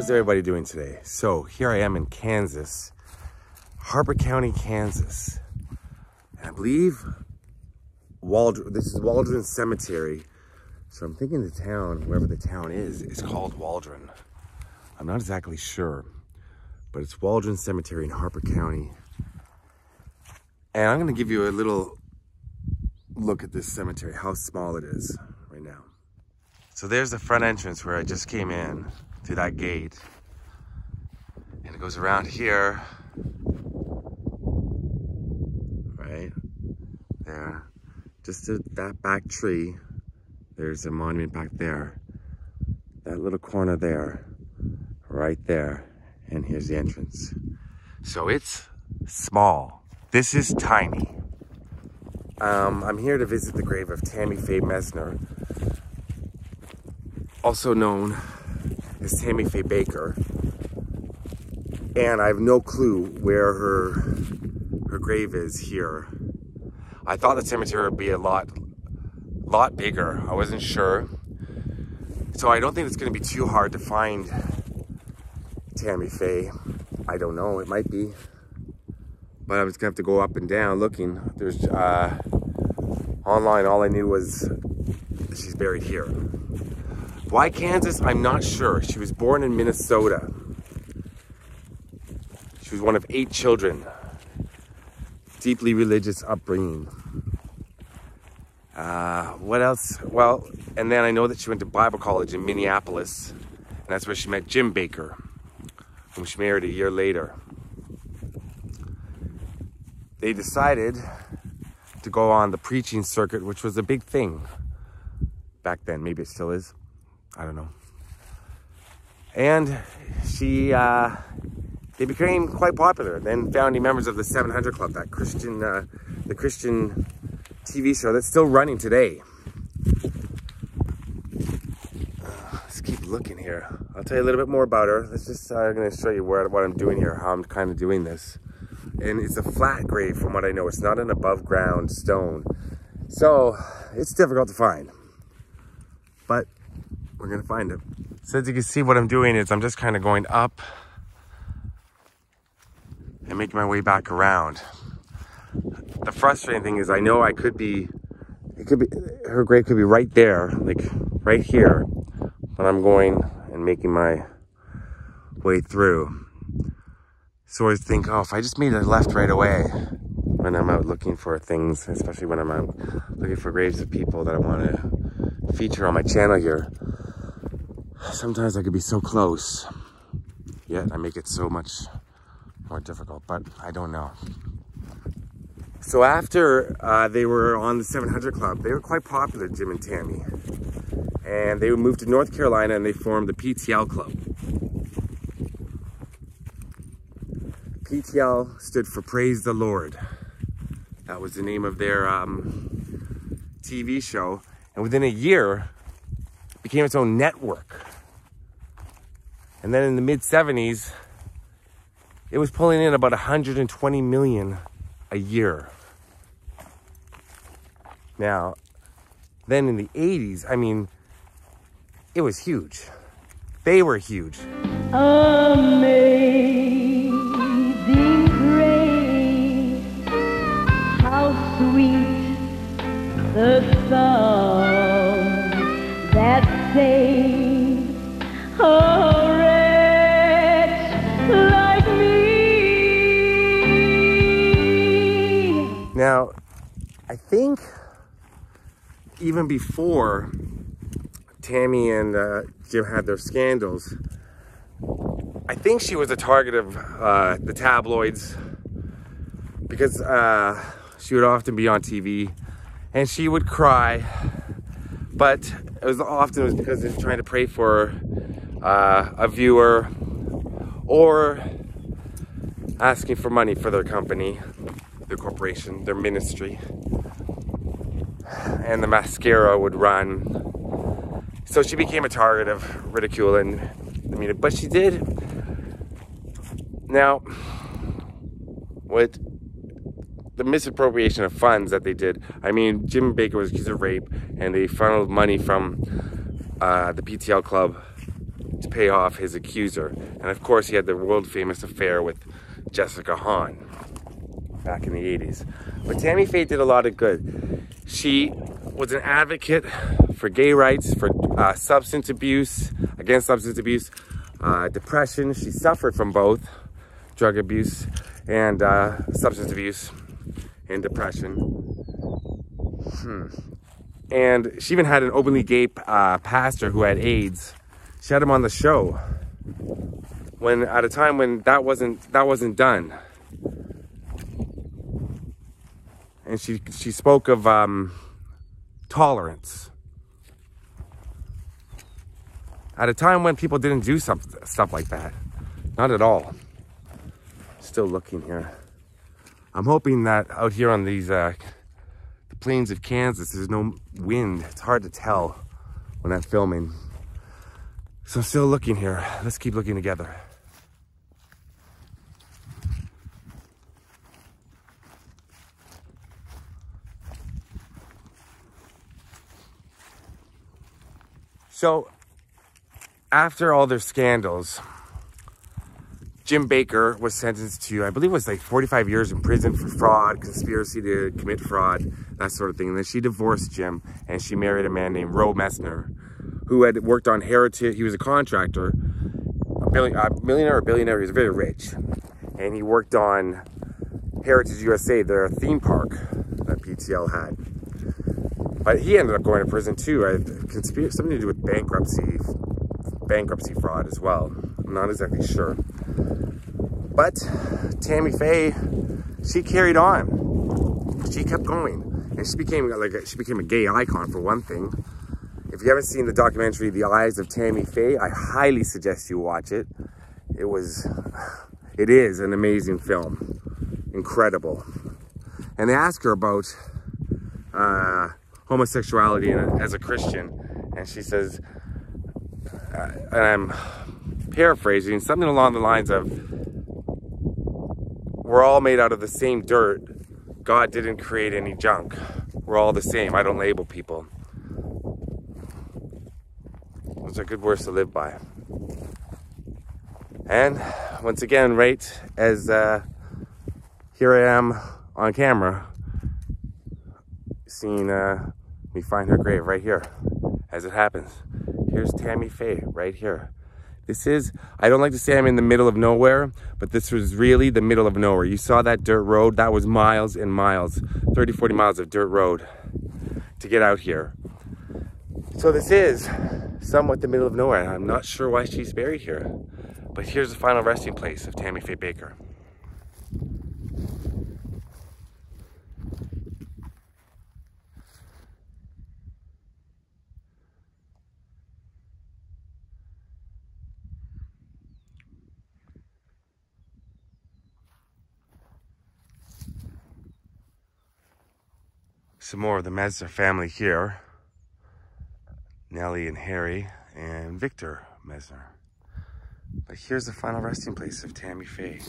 How's everybody doing today? So here I am in Kansas, Harper County, Kansas. And I believe this is Waldron Cemetery. So I'm thinking the town, wherever the town is called Waldron. I'm not exactly sure, but it's Waldron Cemetery in Harper County. And I'm gonna give you a little look at this cemetery, how small it is right now. So there's the front entrance where I just came in through that gate. And it goes around here, right there. Just to that back tree, there's a monument back there. That little corner there, right there. And here's the entrance. So it's small. This is tiny. I'm here to visit the grave of Tammy Faye Messner, also known as Tammy Faye Bakker. And I have no clue where her grave is here. I thought the cemetery would be a lot bigger. I wasn't sure. So I don't think it's gonna be too hard to find Tammy Faye. I don't know, it might be. But I'm just gonna have to go up and down looking. There's, online, all I knew was she's buried here. Why Kansas? I'm not sure. She was born in Minnesota. She was one of 8 children. Deeply religious upbringing. What else? Well, and then I know that she went to Bible college in Minneapolis. And that's where she met Jim Bakker, whom she married a year later. They decided to go on the preaching circuit, which was a big thing back then. Maybe it still is. I don't know. And they became quite popular. Then founding members of the 700 Club, that the Christian TV show that's still running today. Let's keep looking here. I'll tell you a little bit more about her. Let's just, I'm going to show you what I'm doing here, how I'm kind of doing this. And it's a flat grave from what I know. It's not an above ground stone. So it's difficult to find, but we're gonna find it. So as you can see, what I'm doing is I'm just kind of going up and making my way back around. The frustrating thing is I know her grave could be right there, like right here, but I'm going and making my way through. So I think, oh, if I just made a left right away when I'm out looking for things, especially when I'm out looking for graves of people that I want to feature on my channel here, sometimes I could be so close, yet I make it so much more difficult, but I don't know. So after they were on the 700 Club, they were quite popular, Jim and Tammy. And they moved to North Carolina and they formed the PTL Club. PTL stood for Praise the Lord. That was the name of their TV show. And within a year, it became its own network. And then in the mid-70s, it was pulling in about 120 million a year. Now, then in the 80s, I mean, it was huge. They were huge. Amazing grace, how sweet the sound that saved a wretch like me. Now, I think even before Tammy and Jim had their scandals, I think she was a target of the tabloids because she would often be on TV and she would cry, but it was because they were trying to pray for a viewer or asking for money for their company, their corporation, their ministry. And the mascara would run. So she became a target of ridicule and the media, but she did. Now, with the misappropriation of funds that they did, I mean, Jim Bakker was accused of rape and they funneled money from the PTL Club to pay off his accuser. And of course, he had the world famous affair with Jessica Hahn back in the 80s. But Tammy Faye did a lot of good. She was an advocate for gay rights, for substance abuse, against substance abuse, depression. She suffered from both drug abuse and substance abuse and depression. And she even had an openly gay pastor who had AIDS. She had him on the show when at a time when that wasn't done. And she spoke of tolerance at a time when people didn't do stuff like that. Not at all. Still looking here. I'm hoping that out here on these the plains of Kansas, there's no wind. It's hard to tell when I'm filming. So I'm still looking here. Let's keep looking together. So, after all their scandals, Jim Bakker was sentenced to, I believe it was like 45 years in prison for fraud, conspiracy to commit fraud, that sort of thing. And then she divorced Jim, and she married a man named Messner, who had worked on Heritage. He was a contractor, a millionaire or billionaire. He was very rich. And he worked on Heritage USA, their theme park that PTL had. But he ended up going to prison too. Something to do with bankruptcy fraud as well. I'm not exactly sure. But Tammy Faye, she carried on. She kept going, and she became a gay icon for one thing. If you haven't seen the documentary "The Eyes of Tammy Faye," I highly suggest you watch it. It is an amazing film, incredible. And they ask her about homosexuality as a Christian, and she says, and I'm paraphrasing, something along the lines of, we're all made out of the same dirt. God didn't create any junk. We're all the same. I don't label people. Those are good words to live by. And once again, right as here I am on camera, seeing me find her grave right here as it happens. Here's Tammy Faye right here. This is, I don't like to say I'm in the middle of nowhere, but this was really the middle of nowhere. You saw that dirt road, that was miles and miles, 30, 40 miles of dirt road to get out here. So this is somewhat the middle of nowhere. I'm not sure why she's buried here, but here's the final resting place of Tammy Faye Bakker. Some more of the Messner family here. Nellie and Harry and Victor Messner. But here's the final resting place of Tammy Faye.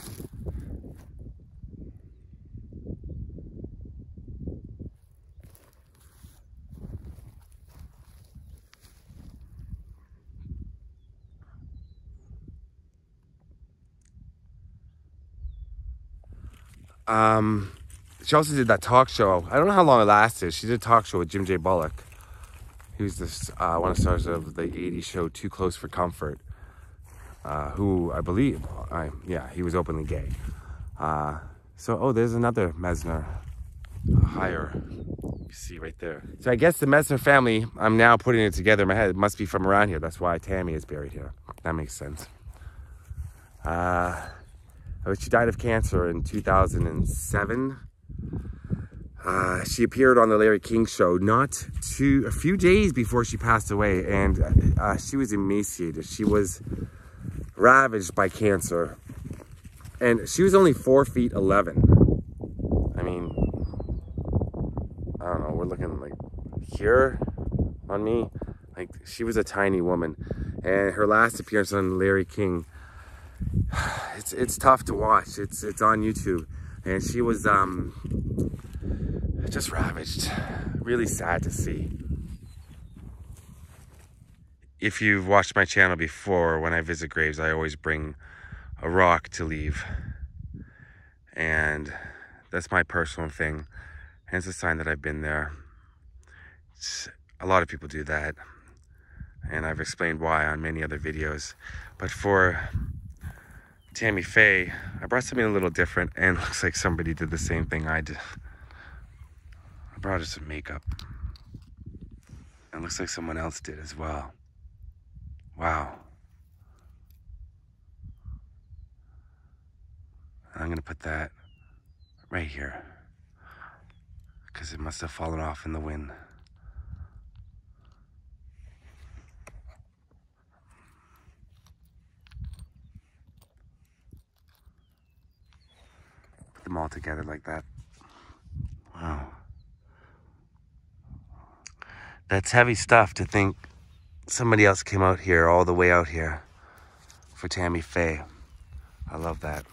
She also did that talk show. I don't know how long it lasted. She did a talk show with Jim Bakker. He was this one of the stars of the 80s show Too Close for Comfort, who I believe, yeah, he was openly gay. So, there's another Messner higher. You see right there. So I guess the Messner family, I'm now putting it together in my head, it must be from around here. That's why Tammy is buried here. That makes sense. She died of cancer in 2007. She appeared on the Larry King show a few days before she passed away, and she was emaciated. She was ravaged by cancer, and she was only 4'11". I mean, I don't know, we're looking like here on me, like she was a tiny woman. And her last appearance on Larry King, it's tough to watch. It's on YouTube, and she was just ravaged. Really sad to see. if you've watched my channel before, when I visit graves, I always bring a rock to leave. And that's my personal thing. And it's a sign that I've been there. A lot of people do that. And I've explained why on many other videos. But for Tammy Faye, I brought something a little different. And it looks like somebody did the same thing I did. I brought her some makeup. And it looks like someone else did as well. Wow. And I'm going to put that right here. Because it must have fallen off in the wind. Put them all together like that. Wow. That's heavy stuff to think somebody else came out here, all the way out here, for Tammy Faye. I love that.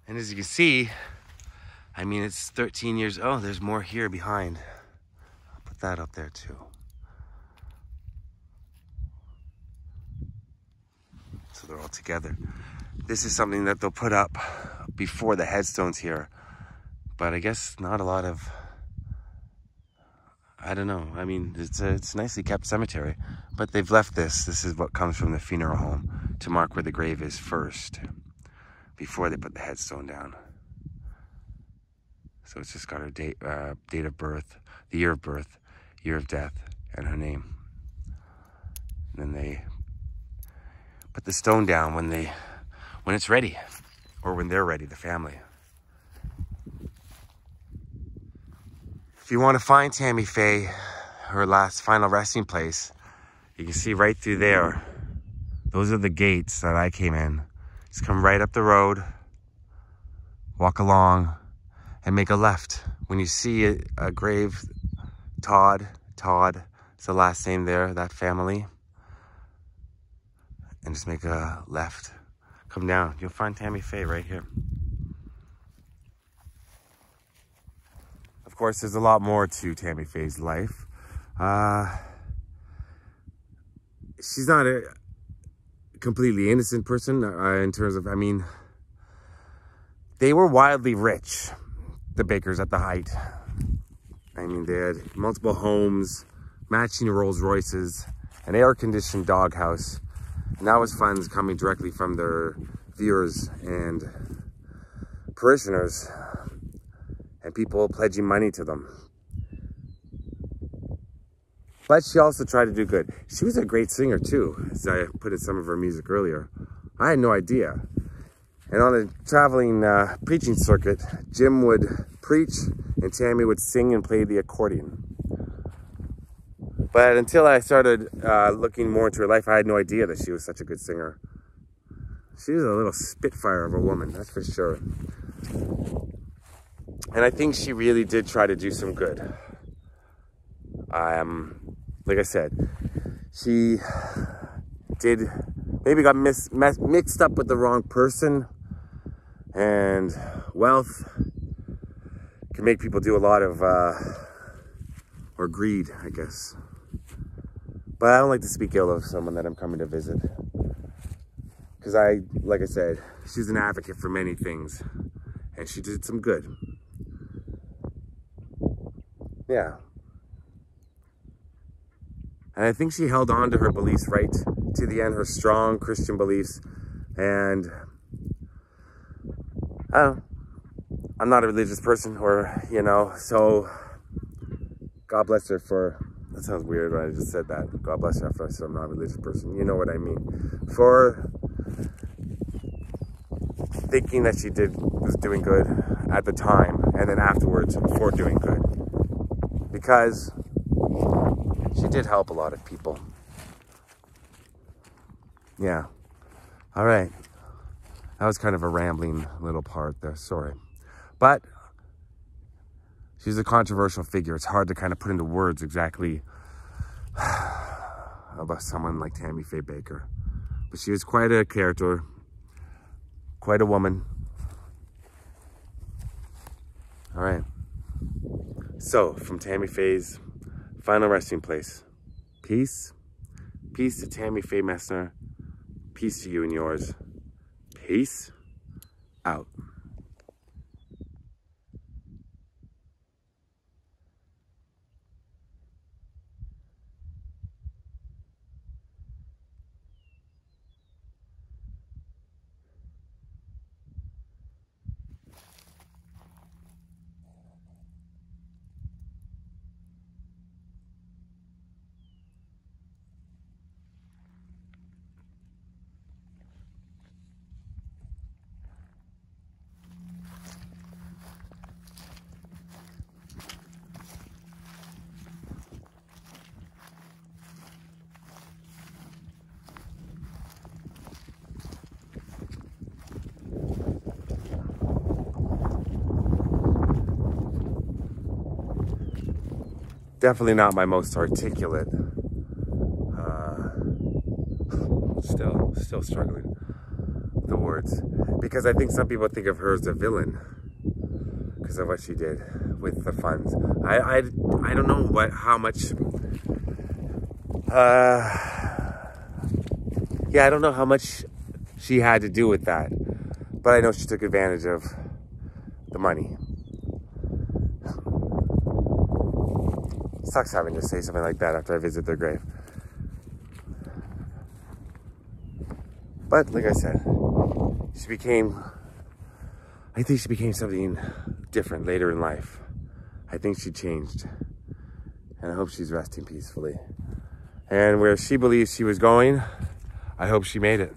And as you can see, I mean, it's 13 years. Oh, there's more here behind. I'll put that up there too. So they're all together. This is something that they'll put up before the headstones here. But I guess not a lot of, I don't know. I mean, it's a nicely kept cemetery. But they've left this. This is what comes from the funeral home to mark where the grave is first, before they put the headstone down. So it's just got her date of birth, the year of birth, year of death, and her name. And then they put the stone down when it's ready, or when they're ready, the family. If you want to find Tammy Faye, her last final resting place, you can see right through there. Those are the gates that I came in. Just come right up the road, walk along, and make a left. When you see a grave, Todd, it's the last name there, that family. And just make a left. Come down, you'll find Tammy Faye right here. Of course, there's a lot more to Tammy Faye's life. She's not a completely innocent person in terms of, I mean, they were wildly rich, the Bakkers at the height. I mean, they had multiple homes, matching Rolls Royces, an air-conditioned doghouse, and that was funds coming directly from their viewers and parishioners, and people pledging money to them. But she also tried to do good. She was a great singer too, as I put in some of her music earlier. I had no idea. And on the traveling preaching circuit, Jim would preach and Tammy would sing and play the accordion. But until I started looking more into her life, I had no idea that she was such a good singer. She was a little spitfire of a woman, that's for sure. And I think she really did try to do some good. Like I said, she did maybe got mixed up with the wrong person, and wealth can make people do a lot of, or greed, I guess. But I don't like to speak ill of someone that I'm coming to visit. Because like I said, she's an advocate for many things, and she did some good. Yeah. And I think she held on to her beliefs right to the end, her strong Christian beliefs. And I don't know, I'm not a religious person, or, you know, so God bless her for, that sounds weird when I just said that. God bless her after I said I'm not a religious person. You know what I mean. For thinking that she was doing good at the time, and then afterwards for doing good. Because she did help a lot of people. Yeah. All right. That was kind of a rambling little part there. Sorry. But she's a controversial figure. It's hard to kind of put into words exactly about someone like Tammy Faye Bakker. But she was quite a character, quite a woman. All right. So, from Tammy Faye's final resting place, peace. Peace to Tammy Faye Messner. Peace to you and yours. Peace out. Definitely not my most articulate. Still struggling with the words. Because I think some people think of her as a villain because of what she did with the funds. I don't know how much. Yeah, I don't know how much she had to do with that. But I know she took advantage of the money. Sucks having to say something like that after I visit their grave. But like I said, I think she became something different later in life. I think she changed. And I hope she's resting peacefully. And where she believes she was going, I hope she made it.